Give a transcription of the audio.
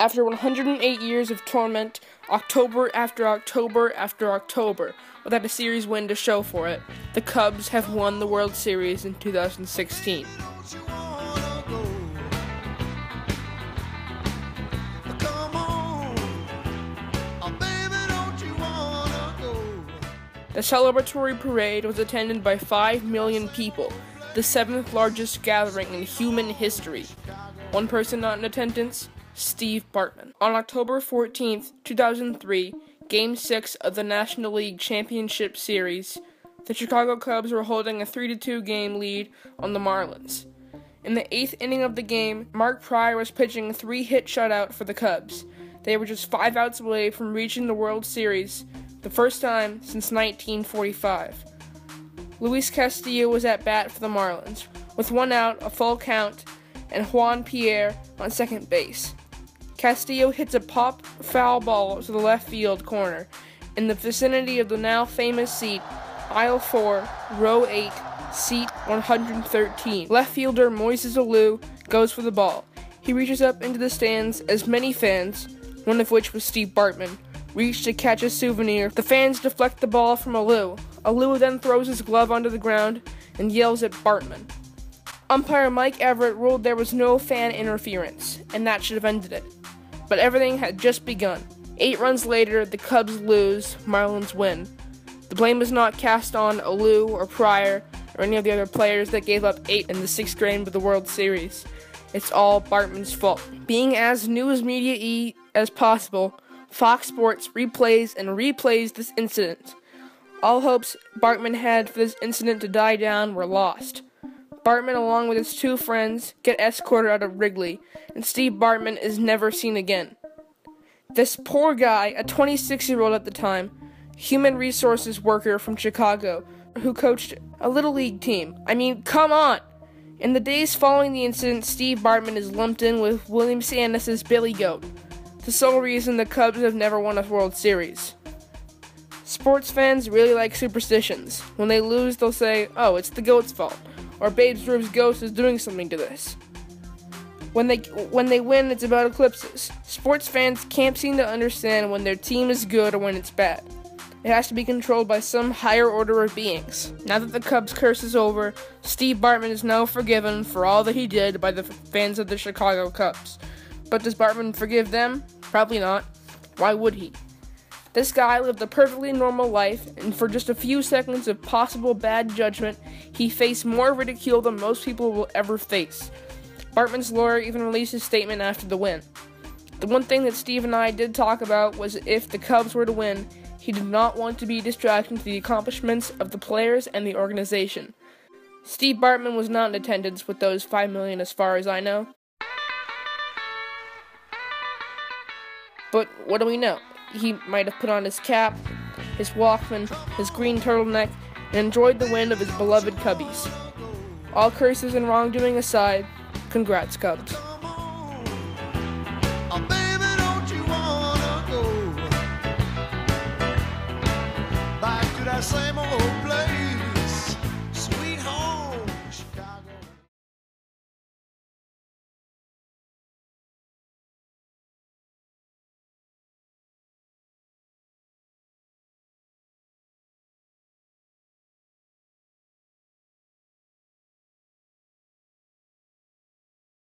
After 108 years of torment, October after October after October, without a series win to show for it, the Cubs have won the World Series in 2016. The celebratory parade was attended by 5 million people, the 7th largest gathering in human history. One person not in attendance? Steve Bartman. On October 14, 2003, Game 6 of the National League Championship Series, the Chicago Cubs were holding a 3-2 game lead on the Marlins. In the 8th inning of the game, Mark Pryor was pitching a 3-hit shutout for the Cubs. They were just 5 outs away from reaching the World Series, the first time since 1945. Luis Castillo was at bat for the Marlins, with 1 out, a full count, and Juan Pierre on second base. Castillo hits a pop foul ball to the left field corner, in the vicinity of the now famous seat, aisle 4, row 8, seat 113. Left fielder Moises Alou goes for the ball. He reaches up into the stands as many fans, one of which was Steve Bartman, reach to catch a souvenir. The fans deflect the ball from Alou. Alou then throws his glove onto the ground and yells at Bartman. Umpire Mike Everett ruled there was no fan interference, and that should have ended it. But everything had just begun. 8 runs later, the Cubs lose, Marlins win. The blame is not cast on Alou or Pryor or any of the other players that gave up 8 in the 6th game of the World Series. It's all Bartman's fault. Being as news media-y as possible, Fox Sports replays this incident. All hopes Bartman had for this incident to die down were lost. Bartman, along with his 2 friends, get escorted out of Wrigley, and Steve Bartman is never seen again. This poor guy, a 26-year-old at the time, human resources worker from Chicago, who coached a Little League team. I mean, come on! In the days following the incident, Steve Bartman is lumped in with William Sandus's Billy Goat, the sole reason the Cubs have never won a World Series. Sports fans really like superstitions. When they lose, they'll say, oh, it's the goat's fault, or Babe Ruth's ghost is doing something to this. When they win, it's about eclipses. Sports fans can't seem to understand when their team is good or when it's bad. It has to be controlled by some higher order of beings. Now that the Cubs' curse is over, Steve Bartman is now forgiven for all that he did by the fans of the Chicago Cubs. But does Bartman forgive them? Probably not. Why would he? This guy lived a perfectly normal life, and for just a few seconds of possible bad judgment, he faced more ridicule than most people will ever face. Bartman's lawyer even released his statement after the win. The one thing that Steve and I did talk about was if the Cubs were to win, he did not want to be distracting to the accomplishments of the players and the organization. Steve Bartman was not in attendance with those 5 million as far as I know. But what do we know? He might have put on his cap, his Walkman, his green turtleneck, and enjoyed the win of his beloved Cubbies. All curses and wrongdoing aside, congrats, Cubs.